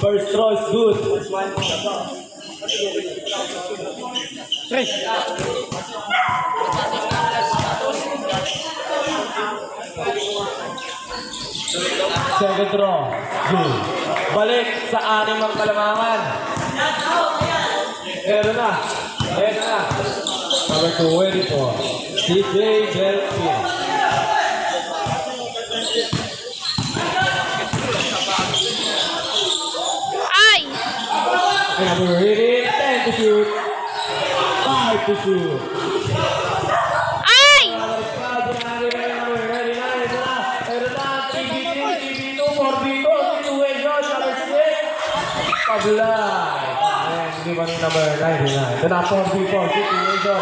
First throw is good. Tres. Second throw. Good. Balik sa anim ang kalamangan. Meron na. Meron na. Number 24. CJ Delphine. Ay! And number 18. 10 to shoot. 5 to shoot. Ay! Paglay. Ayan, hindi ba ni number 99? Ito na 4v4 situation.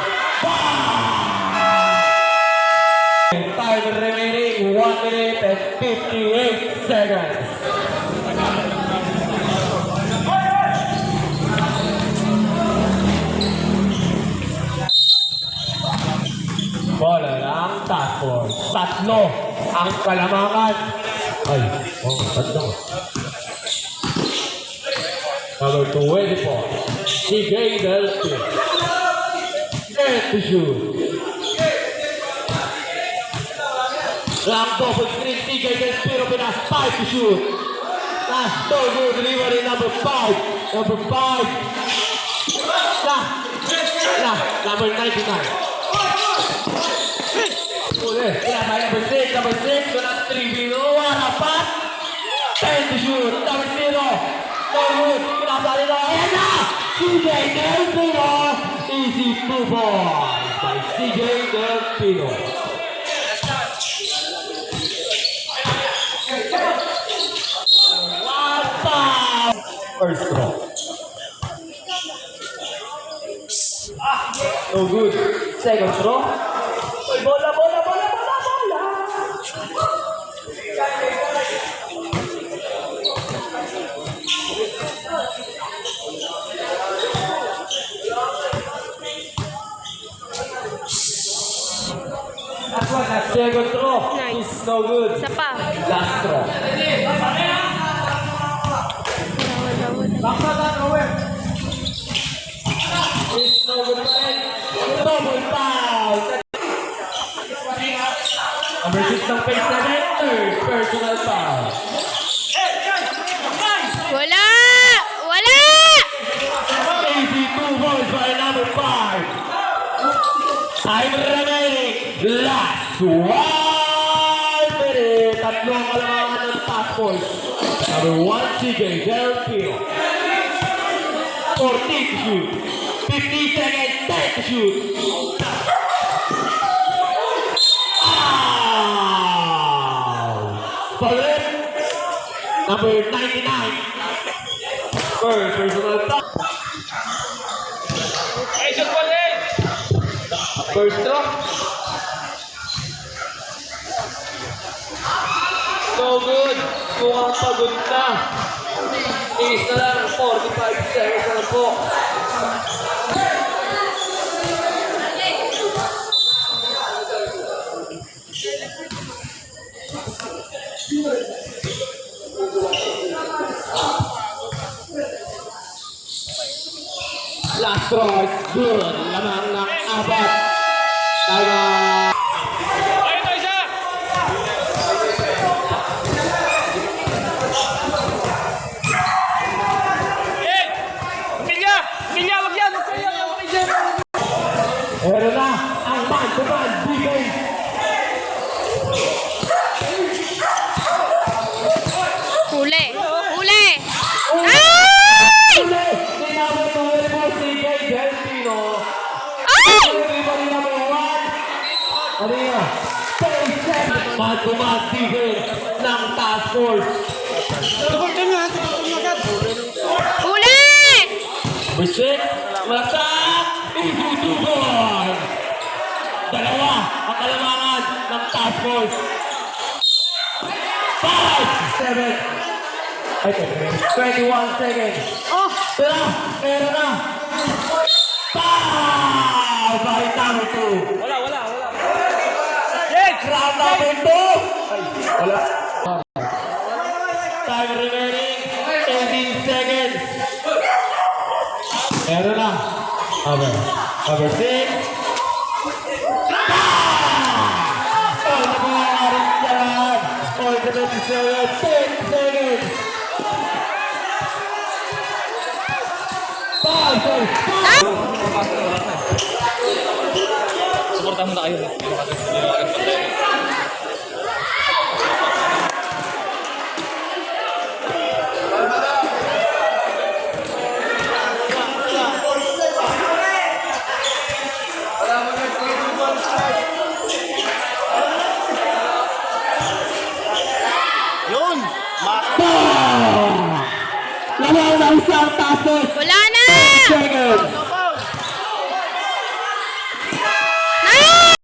Time remaining 1 minute and 58 seconds. Bola lang, task force. Tatlo ang kalamangan. Ay, tatlo. Number 24, CJ Delphine. 8 to shoot. Long double screen, CJ Delphine open up 5 to shoot. Last no good delivery, number 5. Number 5. Number 99. Uli, number 6, number 6. Wala 3 below, wala pass. 10 to shoot, number 0. No good, pinasali na. Ayan na! CJ Delphine. Easy 2 points by CJ Delphine. One foul. First throw. No good. Second throw. Bola, bola, bola, bola, bola. Second throw. Nice. No good. Isa pa. Last throw. Wala. It's no good. Double foul. Number 6 ng face 7. Third personal foul. Wala! Wala! Easy 2 points by number 5. Time remaining. Last 1 minute. Tatlong kalamangan ng task force. Number 1, CJ Delphine. 14 to shoot. 50 seconds, 10 to shoot. Balik. Number 99. First personal foul. First throw. No good. Mukhang pagod na. Is na lang. 45 seconds na lang po. Last throw is good. Lamang ng apat. Taga. Meron na ang man-to-man defense. Huli! Huli! Ay! Tinawag ko rin po si CJ Delphine. Ay! Everybody number 1. Ano yun? 37. Man-to-man defense ng task force. Huli! Bisik, masak, isutugon. Dalawa ang kalamangan ng task force. 5, 7, 21 seconds. Tara, meron na. Foul! Bakit number 2? Wala. Round number 2. Ay, wala. Time remaining seconds. Meron na. Okay. Number 6. All the way, dyan. All the 20 seconds. 10 seconds. 5 seconds. Suportahan mo na kayo. Yun! Laman ng isang tapos. Wala na! 10 seconds.